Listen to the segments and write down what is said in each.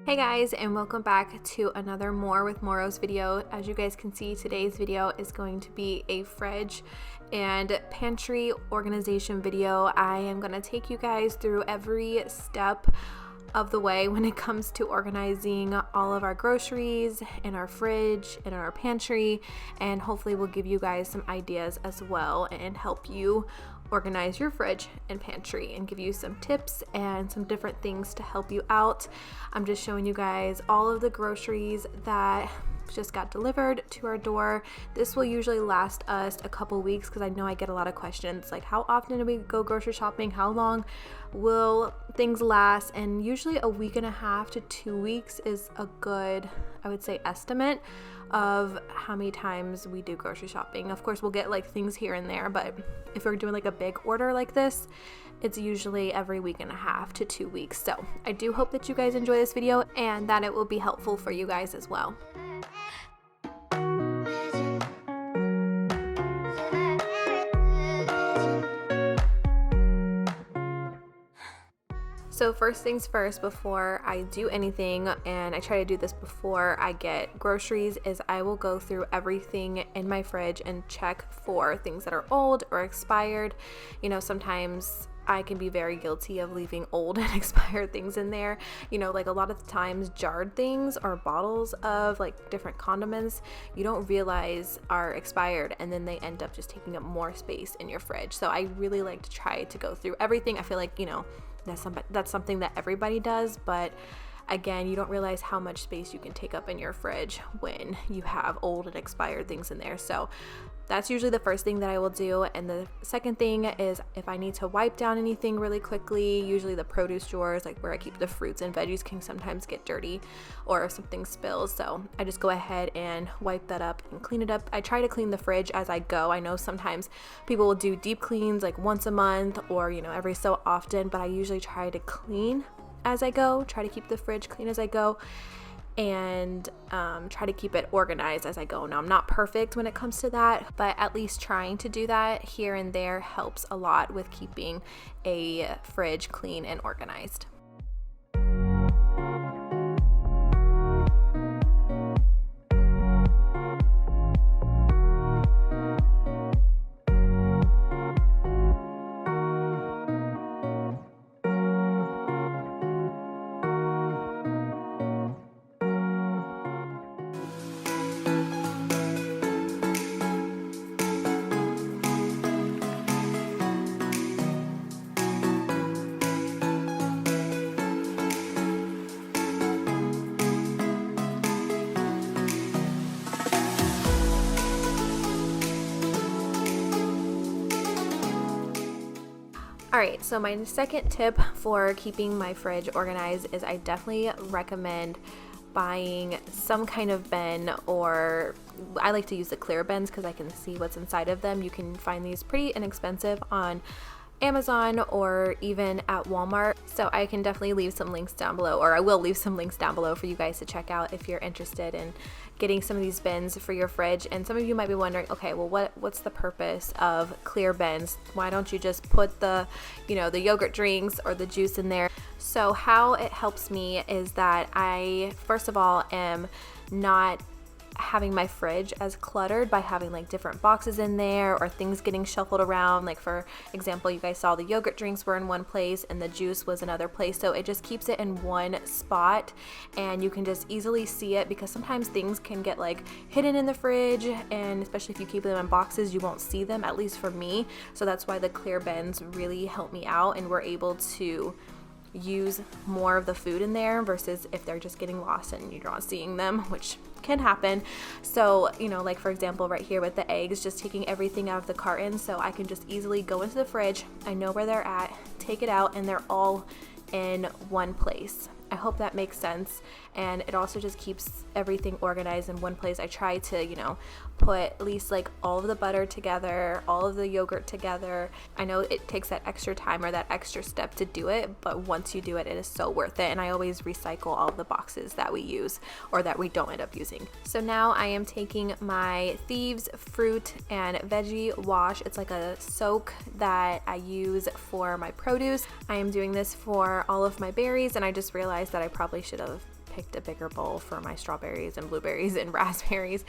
Hey guys, and welcome back to another More with Morrows video. As you guys can see, today's video is going to be a fridge and pantry organization video. I am going to take you guys through every step of the way when it comes to organizing all of our groceries in our fridge and in our pantry, and hopefully we'll give you guys some ideas as well and help you organize your fridge and pantry and give you some tips and some different things to help you out. I'm just showing you guys all of the groceries that just got delivered to our door. This will usually last us a couple weeks because I know I get a lot of questions like, how often do we go grocery shopping? How long will things last? And usually a week and a half to 2 weeks is a good, I would say, estimate of how many times we do grocery shopping. Of course, we'll get like things here and there, but if we're doing like a big order like this, it's usually every week and a half to 2 weeks. So I do hope that you guys enjoy this video and that it will be helpful for you guys as well. So first things first, before I do anything, and I try to do this before I get groceries, is I will go through everything in my fridge and check for things that are old or expired. You know, sometimes I can be very guilty of leaving old and expired things in there. You know, like a lot of the times jarred things or bottles of like different condiments you don't realize are expired, and then they end up just taking up more space in your fridge. So I really like to try to go through everything. I feel like, you know, that's something that everybody does, but again, you don't realize how much space you can take up in your fridge when you have old and expired things in there. So that's usually the first thing that I will do. And the second thing is if I need to wipe down anything really quickly, usually the produce drawers, like where I keep the fruits and veggies, can sometimes get dirty or if something spills. So I just go ahead and wipe that up and clean it up. I try to clean the fridge as I go. I know sometimes people will do deep cleans like once a month or, you know, every so often, but I usually try to clean as I go, try to keep the fridge clean as I go, and try to keep it organized as I go. Now, I'm not perfect when it comes to that, but at least trying to do that here and there helps a lot with keeping a fridge clean and organized. Alright, so my second tip for keeping my fridge organized is I definitely recommend buying some kind of bin, or I like to use the clear bins because I can see what's inside of them. You can find these pretty inexpensive on Amazon or even at Walmart. So I can definitely leave some links down below, or I will leave some links down below for you guys to check out if you're interested in getting some of these bins for your fridge. And some of you might be wondering, okay, well, what's the purpose of clear bins? Why don't you just put the, you know, the yogurt drinks or the juice in there? So how it helps me is that I, first of all, am not having my fridge as cluttered by having like different boxes in there or things getting shuffled around. Like for example, you guys saw the yogurt drinks were in one place and the juice was another place. So it just keeps it in one spot and you can just easily see it, because sometimes things can get like hidden in the fridge, and especially if you keep them in boxes, you won't see them, at least for me. So that's why the clear bins really help me out, and we're able to use more of the food in there versus if they're just getting lost and you're not seeing them, which can happen. So, you know, like for example, right here with the eggs, just taking everything out of the carton, so I can just easily go into the fridge, I know where they're at, take it out, and they're all in one place. I hope that makes sense. And it also just keeps everything organized in one place. I try to, you know, put at least like all of the butter together, all of the yogurt together. I know it takes that extra time or that extra step to do it, but once you do it, it is so worth it. And I always recycle all of the boxes that we use or that we don't end up using. So now I am taking my Thieves fruit and veggie wash. It's like a soak that I use for my produce. I am doing this for all of my berries, and I just realized that I probably should have picked a bigger bowl for my strawberries and blueberries and raspberries.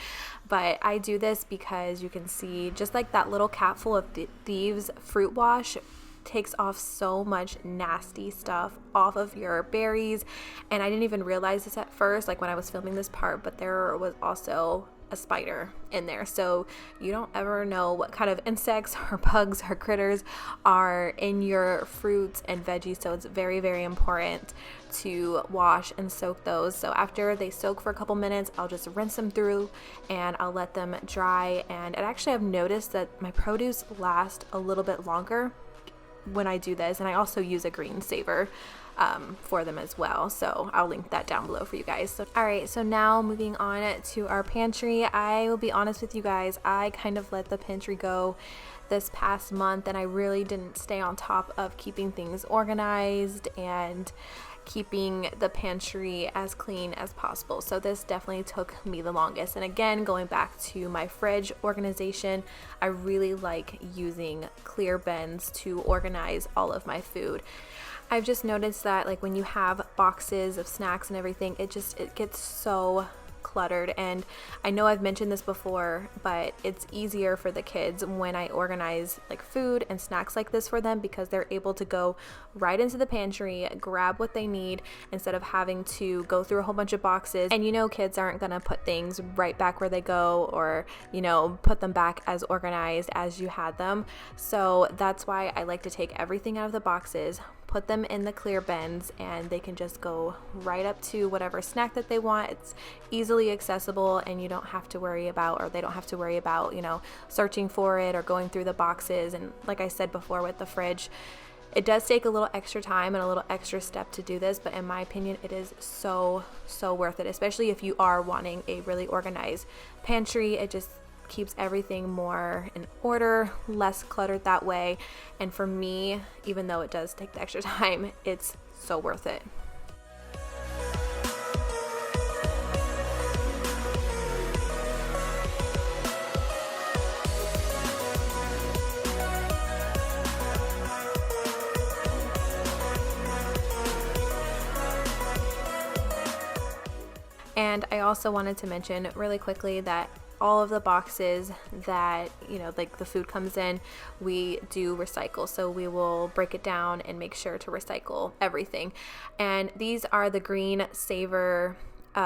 But I do this because you can see just like that little capful of Thieves fruit wash takes off so much nasty stuff off of your berries. And I didn't even realize this at first, like when I was filming this part, but there was also a spider in there. So you don't ever know what kind of insects or bugs or critters are in your fruits and veggies. So it's very, very important to wash and soak those. So after they soak for a couple minutes, I'll just rinse them through and I'll let them dry. And actually I've noticed that my produce lasts a little bit longer when I do this. And I also use a green saver for them as well, so I'll link that down below for you guys. So, all right, so now moving on to our pantry. I will be honest with you guys, I kind of let the pantry go this past month, and I really didn't stay on top of keeping things organized and keeping the pantry as clean as possible. So this definitely took me the longest. And again, going back to my fridge organization, I really like using clear bins to organize all of my food. I've just noticed that like when you have boxes of snacks and everything, it gets so cluttered. And I know I've mentioned this before, but it's easier for the kids when I organize like food and snacks like this for them, because they're able to go right into the pantry, grab what they need instead of having to go through a whole bunch of boxes. And you know, kids aren't gonna put things right back where they go, or you know, put them back as organized as you had them. So that's why I like to take everything out of the boxes, put them in the clear bins, and they can just go right up to whatever snack that they want. It's easily accessible, and you don't have to worry about, or they don't have to worry about, you know, searching for it or going through the boxes. And like I said before with the fridge, it does take a little extra time and a little extra step to do this, but in my opinion, it is so worth it, especially if you are wanting a really organized pantry. It just keeps everything more in order, less cluttered that way. And for me, even though it does take the extra time, it's so worth it. And I also wanted to mention really quickly that all of the boxes that, you know, like the food comes in, we do recycle. So we will break it down and make sure to recycle everything. And these are the green saver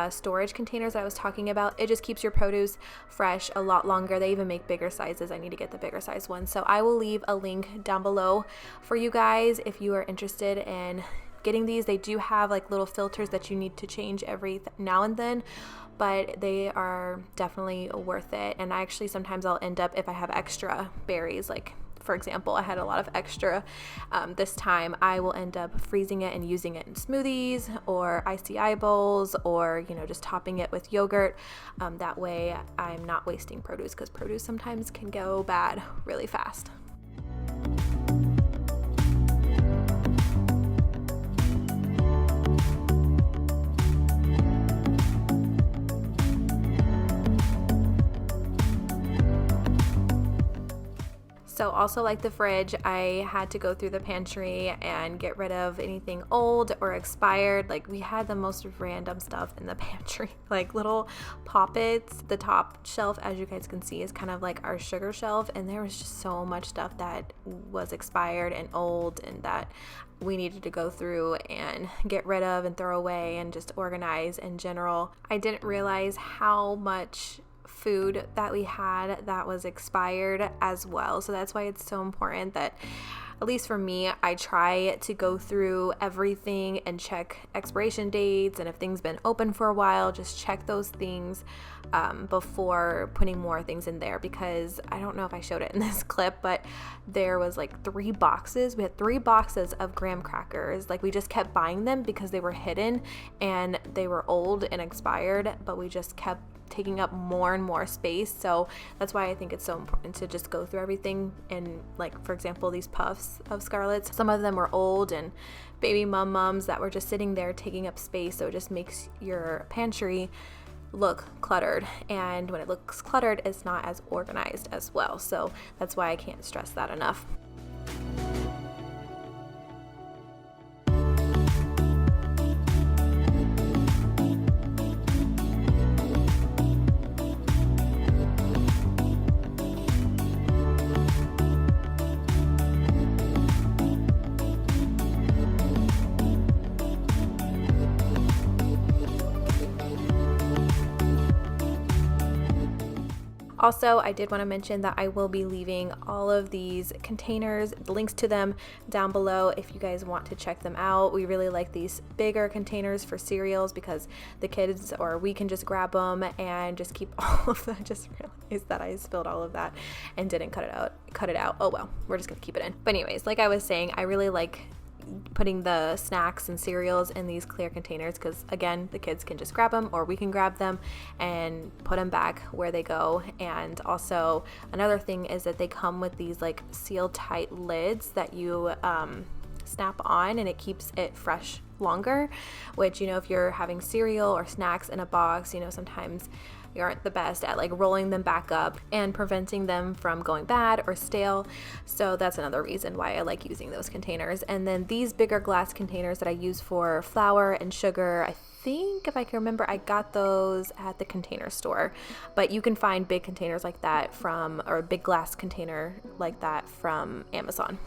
storage containers that I was talking about. It just keeps your produce fresh a lot longer. They even make bigger sizes. I need to get the bigger size one. So I will leave a link down below for you guys if you are interested in getting these. They do have like little filters that you need to change every now and then, but they are definitely worth it. And actually sometimes I'll end up, if I have extra berries, like for example, I had a lot of extra this time, I will end up freezing it and using it in smoothies or ICI bowls, or, you know, just topping it with yogurt. That way I'm not wasting produce, because produce sometimes can go bad really fast. So also like the fridge, I had to go through the pantry and get rid of anything old or expired. Like we had the most random stuff in the pantry, like little poppets. The top shelf, as you guys can see, is kind of like our sugar shelf, and there was just so much stuff that was expired and old and that we needed to go through and get rid of and throw away and just organize in general. I didn't realize how much food that we had that was expired as well. So that's why it's so important that, at least for me, I try to go through everything and check expiration dates, and if things been open for a while, just check those things before putting more things in there. Because I don't know if I showed it in this clip, but there was like 3 boxes. We had 3 boxes of graham crackers. Like we just kept buying them because they were hidden and they were old and expired, but we just kept taking up more and more space. So that's why I think it's so important to just go through everything. And like, for example, these puffs of Scarlett's, some of them were old and baby mums that were just sitting there taking up space. So it just makes your pantry look cluttered, and when it looks cluttered, it's not as organized as well. So that's why I can't stress that enough. Also, I did want to mention that I will be leaving all of these containers, the links to them down below if you guys want to check them out. We really like these bigger containers for cereals because the kids or we can just grab them and just keep all of that. Just realized that I spilled all of that and didn't cut it out. Oh well, we're just gonna keep it in. But anyways, like I was saying, I really like putting the snacks and cereals in these clear containers because again, the kids can just grab them or we can grab them and put them back where they go. And also another thing is that they come with these like sealed tight lids that you snap on, and it keeps it fresh longer, which, you know, if you're having cereal or snacks in a box, you know, sometimes you aren't the best at like rolling them back up and preventing them from going bad or stale. So that's another reason why I like using those containers. And then these bigger glass containers that I use for flour and sugar, I think if I can remember, I got those at the Container Store, but you can find big containers like that from, or a big glass container like that from Amazon.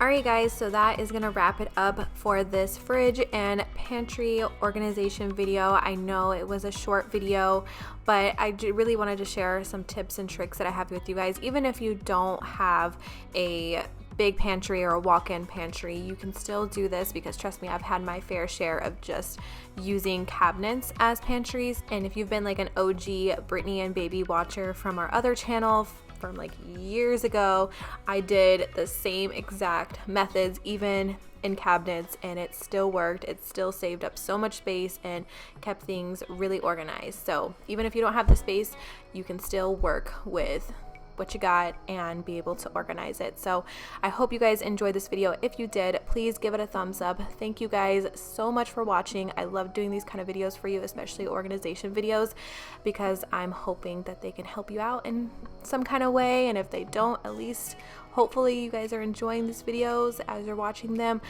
Alright guys, so that is going to wrap it up for this fridge and pantry organization video. I know it was a short video, but I really wanted to share some tips and tricks that I have with you guys. Even if you don't have a big pantry or a walk-in pantry, you can still do this because trust me, I've had my fair share of just using cabinets as pantries. And if you've been like an OG Brittany and Baby watcher from our other channel from like years ago, I did the same exact methods even in cabinets, and it still worked. It still saved up so much space and kept things really organized. So even if you don't have the space, you can still work with what you got and be able to organize it. So I hope you guys enjoyed this video. If you did, please give it a thumbs up. Thank you guys so much for watching. I love doing these kind of videos for you, especially organization videos, because I'm hoping that they can help you out in some kind of way. And if they don't, at least hopefully you guys are enjoying these videos as you're watching them.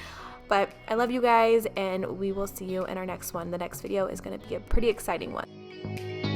But I love you guys, and we will see you in our next one. The next video is going to be a pretty exciting one.